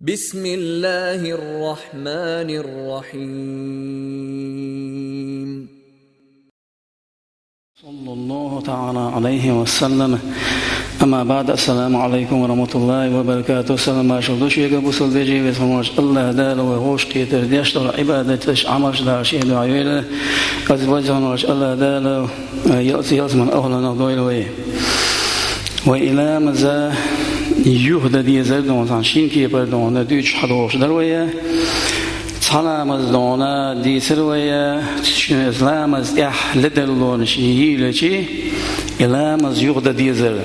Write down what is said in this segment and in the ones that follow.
بسم الله الرحمن الرحيم. صلى الله تعالى عليه وسلم. أما بعد، السلام عليكم ورحمة الله وبركاته. سلام عليكم شيخ أبو سلبيجي بسماش الله دار وغوش كتير ديشتر عبادتش عمرش دار شيء دعويله أزواجنا الله دار يأتي من أهلنا ضويله وإلى مزا يهود دي زردون تنشين كي بردون دوش حدوش دروية سلام الدونا دي سروية إسلام از لدلون شيء لشي إلى مز يهود دي زر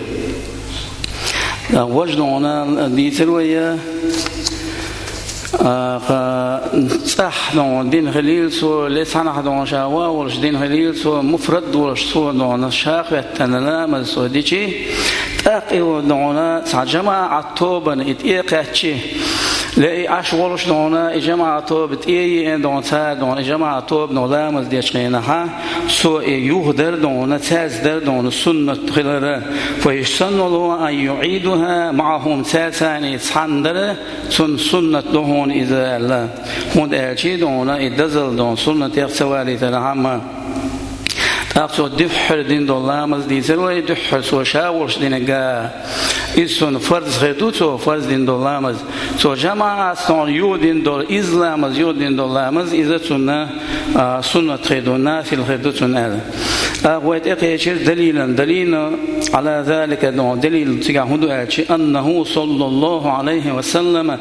وجدونا دي سروية صح دون دين خليل سو لسان حدون شاوا ولش دين خليل سو مفرد ولش سو دون شاق تنلام سو ديشي تاقي ودونا جماعة توبن اتيقاتشي لأي عشولش دونا جماعة توب اتيقي دون تا دون جماعة توب نولامز ديشقينها سو يهدر دون تاز در دون سنة خلال فيشسن الله أن يعيدها معهم تاساني تحندر سنة دهون إذا الله هون أرشي دونا إدزل دون سنة يقسوالي تلعما أقصد دفحر دين دولامز دي زلوي دفحر سو شاورش دينجا إسون فرز خدوتو فرز دين دولامز سو جماعة سون يودين دول إسلامز يودين دولامز إذا سنة خدونا في الخدوتون أل أقويت إقيشير دليل على ذلك دليل تجاهدو أرشي أنه صلى الله عليه وسلم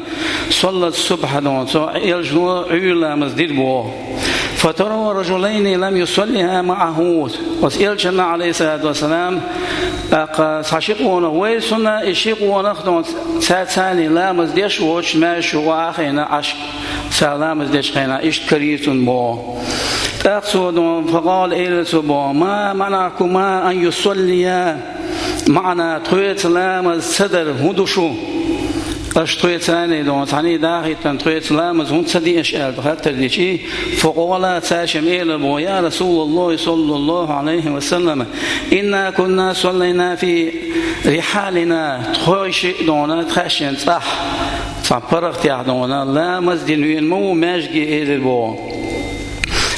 صلى الصبح دون سو يلجنو عيلامز ديربو فترى رجلين لم يصليها معه وسئلنا عليه الصلاة والسلام ساشقون ويسنا إشيقون أخذون ساتاني لامز ديش وش ماش وآخينا عشق سلامز ديش خينا إشت كريتون بو تأخذون فقال إلسو بو ما منعكما أن يصليا معنا تخيط لامز صدر هدوشو أشتوي ثاني دون ثاني داخل تنتوي سلامز هون صديق أشياء بخاطر ديشي فقولا تاشم إلى يا رسول الله صلى الله عليه وسلم إنا كنا صلينا في رحالنا تخوش دونا تخشن صح فرقت يعدونا لا مزدين وينمو ماجي إلى البو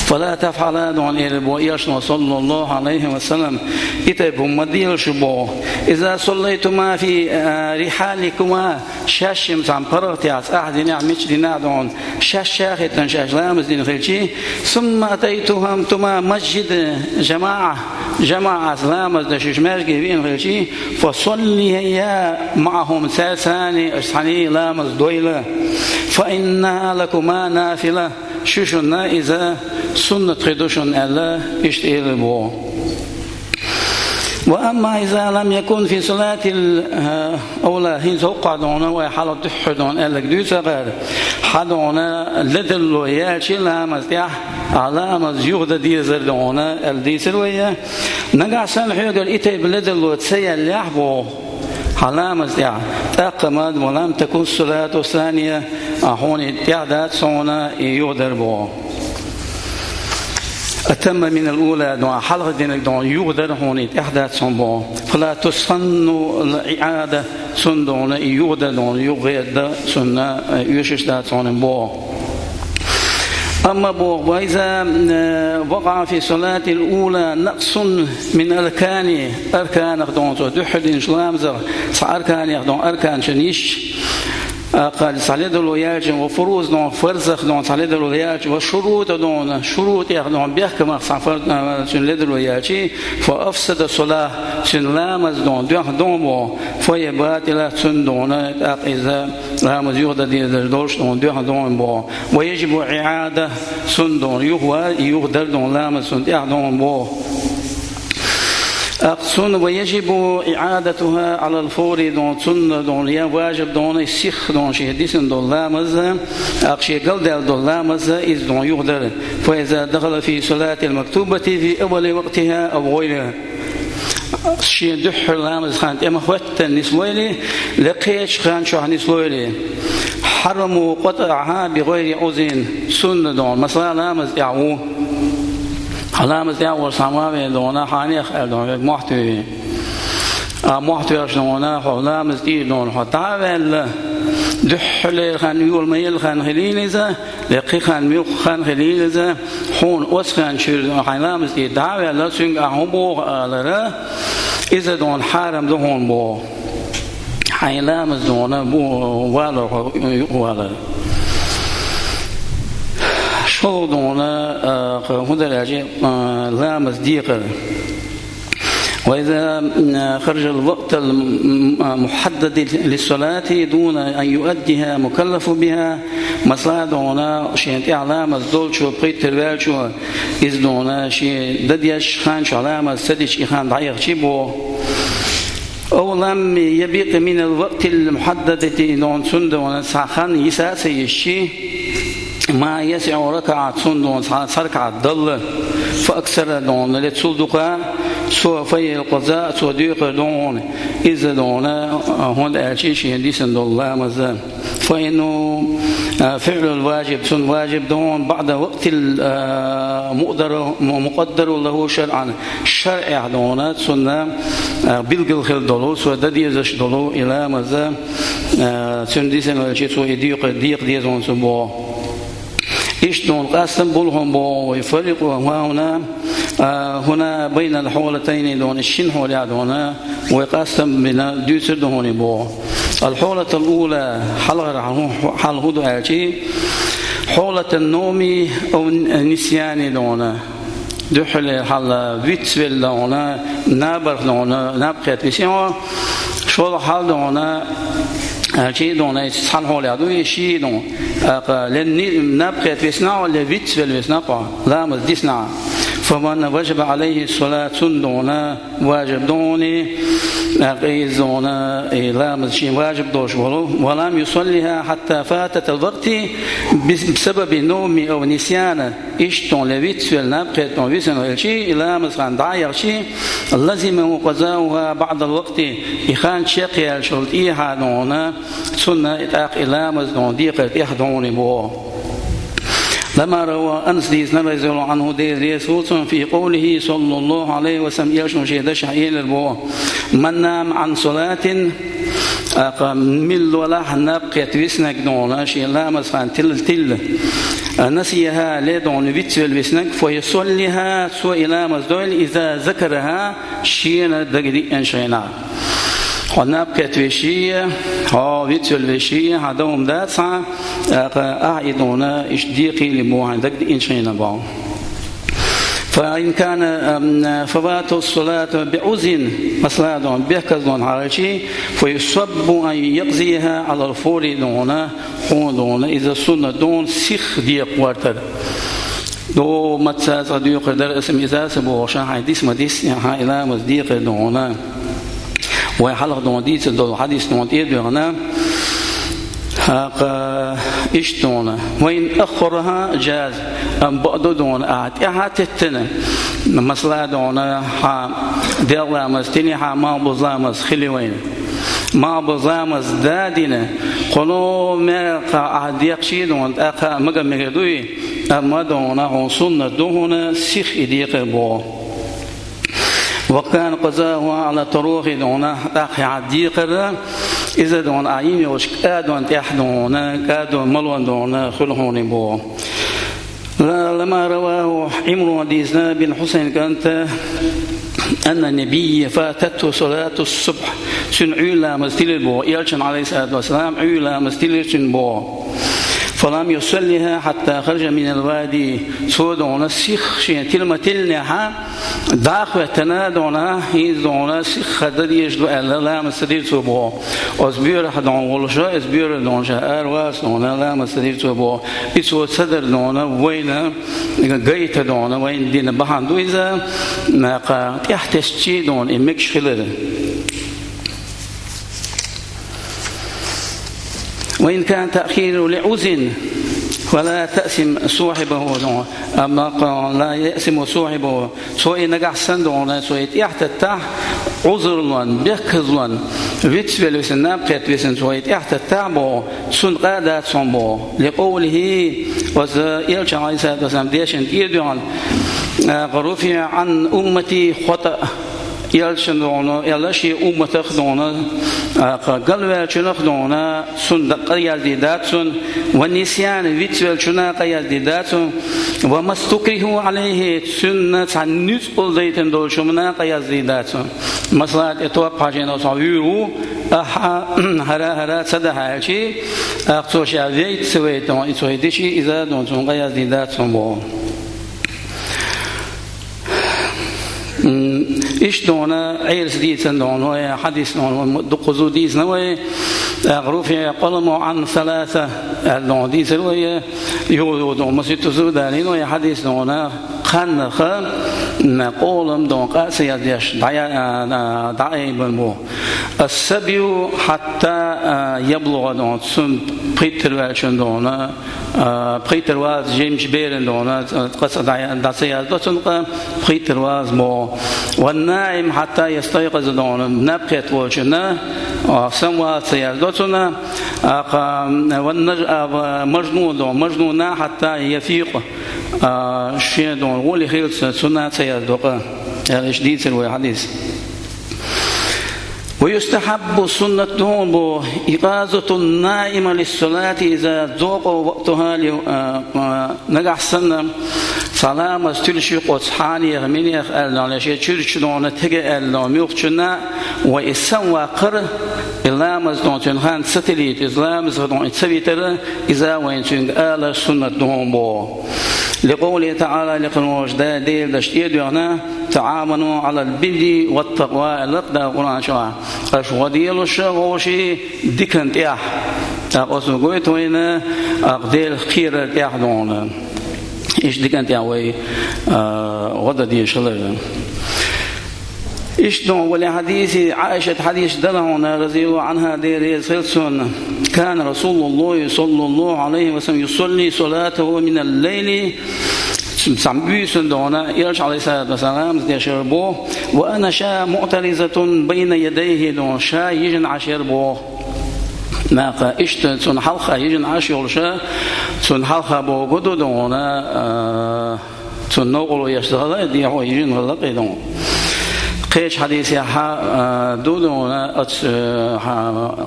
فلا تفعل دون إلبو يشنا صلى الله عليه وسلم إتبهم مدير شبو إذا صليتما في رحالكما شاشم سامبرت ياس أحد نعمش دينا دون شاشاخت شاش لامز دين خلشي ثم أتيتهم تما مسجد جماعة لامز دشش ماشي بين خلشي فصلي يا معهم ساساني أشحني لامز دويلة فإنها لكما نافلة شوشنا إذا سنة خدوشن ألا إشتئل بو وأما إذا لم يكن في صلاة الأولى هين سوقعدونا وحالة تحدون ألا قدوسة غير حدونا لدلو يالشي لامز تيح على مز يغدى دي زردونا الديسر ويا نقع سنحيقر إتب لدلو تسيال يحبو علامة يعني تقمد ولم تكن الصلاة الثانية هون تعداد صونا يقدر بو أتم من الأولى دون حلقة دينك دون يقدر هون تعداد صون بو فلا تصن الإعادة صن دون يقدر دون يغير صن يشش داد صون بو أما بو وإذا وقع في صلاة الأولى نقص من أركان يخدون دحد شلام زر أركان يخدون أركان شنيش قال صليد الوياج وفروز دون فرزخ دون صليد الوياج وشروط دون شروط يخدون بيحكم صفر صليد الوياج فأفسد الصلاة لامز دون دون بو فيباتل دون إذا لامز يغدى دي دورش دون بو ويجب إعادة دون يغدر دون لامز دون بو أقصون ويجب إعادتها على الفور دون سنة دون يا واجب دون السيخ دون شهديس دون لامز أقشي قلدل دون لامز إذ دون يغدر فإذا دخل في صلاة المكتوبة في أول وقتها أو غيرها شيء دحر لامز خانت أما خوتا نسويلي لقيش خان شوح نسويلي حرموا قطعها بغير أذن سنة دون مثلا لامز يعوه علامة يعور سماوي دونا حاني خير دون محتوي أشنونا حلامز دي دون حتعامل دحل خان يول ميل خان خليلزا لقي خان ميل خان خليلزا حون أسخان شير حيلامز دعوة لا سنگ أهبو على إذا دون حرم دهون بو حيلامز دون بو ولا شو دون هذا الأجي لامز ديقر. وإذا خرج الوقت المحدد للصلاة دون أن يؤديها مكلف بها مثلا دونا شيء علامة دول شو بقيت تربال شو إذ دونا شيء دديش خان شو علامة سديش إخان ضعيف شيبو أو لم يبقى من الوقت المحدد دون سندون ساخن يساسي الشيء ما يسع ركعة سندون سركعة ضل فأكثر دون لتصدقها سو في القضاء سو ديق دون إذا دون هون أشيش يديسن الله مزال فإنه فعل الواجب سن واجب دون بعد وقت مقدر له شرعا شرع دون سنة بلغ خل دلو سو دديزش دلو إلى مزال سن ديسن الشيء سو ديق ديزون سبوا إيش دون قاسم بولهم بو ويفرقوا هنا بين الحولتين دون الشين حولة دون ويقاسم بين دوسر دون بو الحولة الأولى حل هدو أجي حولة النوم أو النسيان دون دحل حل فيتسفل دون نابر دون نابقيت بسيما شو حل دون شيء دون صحن حولة دون شيء دون لأن نابقيت بسنا ولا فيتسفل بسنا لا مزدسنا فمن وجب عليه الصلاة سندونا واجب دوني أقيزونا لا مشي واجب دوش ولم يصليها حتى فاتت الوقت بسبب نوم أو نسيان إشتون لبيت سؤال نبقيت نويسن والشي لا مسخان ضايع شيء لازم قضاؤها بعد الوقت إخان شقي الشرط إيها دونا سنة إتاق إلا مزدون ديقة إحدوني بو لما روى أنس ديس نرزل عنه ديس في قوله صلى الله عليه وسلم يشن شيء دش حيل البو من نام عن صلاة مل ولا نبقيت وسنك دون شيء لا مسخان تل نسيها لدون بيتسل وسنك فيصليها سوء إلى مزدول إذا ذكرها شيء دقيق إن شينا ونبقيت وشيء ها بيتسل وشيء هذاهم داتسا أعيدونا إشديقي لبوها دقيق إن شينا باو فإن كان فوات الصلاة بعزن مثلا دون بيحكز دون عرشي فيصب أن يقضيها على الفور دون دون إذا سنة دون سيخ ديق وارتد دو متساس ديق در اسم إزاس بوشا حديث مديس يحا إلى مزديق دون ويحلق دون ديس دون حديث دون تيدونا إشتونا وإن أخرها جاز أم بعد دون أعتتنا مثلا دون ديلا مستني ما بزامس خلوين ما بزامس دادنا قلوا ما قاعد يقشي دون أخا مجمعدوي أما دون عنصنا دون سيخ إديق بو وكان قضاءه على طروق دون أخي عديق إذا دون عين وش كادون تحدون كادون ملون دون خلهون بو لما رواه عمرو ديزنا بن حسين كانت أن النبي فاتته صلاة الصبح سن عيلا مستيل بو يالشن عليه الصلاة والسلام عيلا مستيل بو فلم يصليها حتى خرج من الوادي سودون السيخ شيء تلمة تلنها داخل تنادونا هيزونا سيخ خدر يجدو ألا لا مستدير سبو أزبير حدون ولشا أزبير دون شهر واسونا لا مستدير سبو إسود صدر دونا وين جيت دونا وين دين بحندو إذا ناقا تحتشي دون إمكش خلال وإن كان تأخير لعزن ولا تأسم صاحبه أما لا يأسم صاحبه سوء نجح سندون سوء يحتتح عذر لون بيكز لون فيتسبل وسناب قت وسن سوء يحتتح بو سن قادات صنبو لقوله وزيل شعائي سيد وسلم ديشن تيدوان رفع عن أمتي خطأ يلشن دونا يلشي أمة خدونا قلوا شنا خدونا صندق يزيدات والنسيان فيتوال شنا يزيدات وما استكرهوا عليه سنة عن نسقل ذيتن دول شمنا يزيدات مثلا اتوقع جينا صعيرو هرا صدها شيء أقصوش عزيت سويتون إسويدشي إذا دون شون يزيدات سمو إيش دونا عير سديد دونا حديث دونا دقزو ديس نوى غروفي قلموا عن ثلاثة دون ديس نوى يودون مسجد سوداني نوى حديث دونا خنخ نقولم دون قاسي ديش دعي بالمو السبي حتى يبلغ دون سن بيتر والشن دونا بيتر واز جيمس بيرن دونا قصة دعسيا دونا بيتر واز مو والنائم حتى يستيقظ دونا نبقيت وجنا سموات سيادتنا والمجنون دون مجنون حتى يفيق شيء دون ولي خير سنة سيادتنا هذا شديد سلوى حديث ويستحب سنة دون إيقاظة النائم للصلاة إذا ذوق وقتها نجح سنة سلام استلشي قصحاني غميني على شيء تشرش دون تجي الميوقشنا وإسوا قر إلا مزدون تنخان ستليت إسلام زدون تسبيتر إذا وين تنج آل سنة دون بو لقوله تعالى لقنوش دا ديل دشتيد يغنا تعاملوا على البر والتقوى لقدا قرآن شوى أشوديل الشغوشي ديكن تياح تاقصو قويت وين أقديل خير تياح دون إيش ديكن تياح وي غدا دي شلغ إيش دون ولي حديث عائشة حديث دلعنا رضي الله عنها دير سلسون كان رسول الله صلى الله عليه وسلم يصلي صلاته من الليل سامبيسون دونا يرجع عليه الصلاة والسلام يشربه وأنا شا معترضة بين يديه دون شا يجن عشربه ناقة إشت سن حلقة يجن عشر شا سن حلقة بوجود دونا سن نقول يشتغل دي هو يجن غلق دون قيش حديث يا دودونا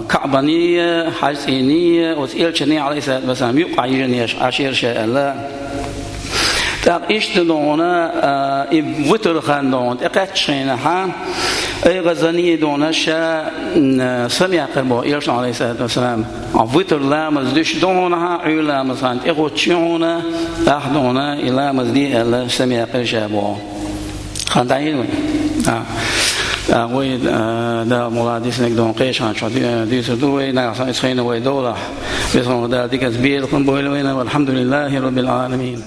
كعبانية حسينية وإلشني عليه الصلاة والسلام يقع يجن عشر شا الله إيش دونا وتر خان دون إقتشينا ها أي غزني دونا شا سمع قربو إيش عليه الصلاة والسلام وتر لا مزدش دونها علا مزان إقتشونا أحدونا إلى مزدي الله سمع قرشابو خان داين وي دا مولاديس نقدون قيش عن شو دي سدوي نعرف إسخين ويدولا بسم الله ديك زبير قنبويل وين والحمد لله رب العالمين.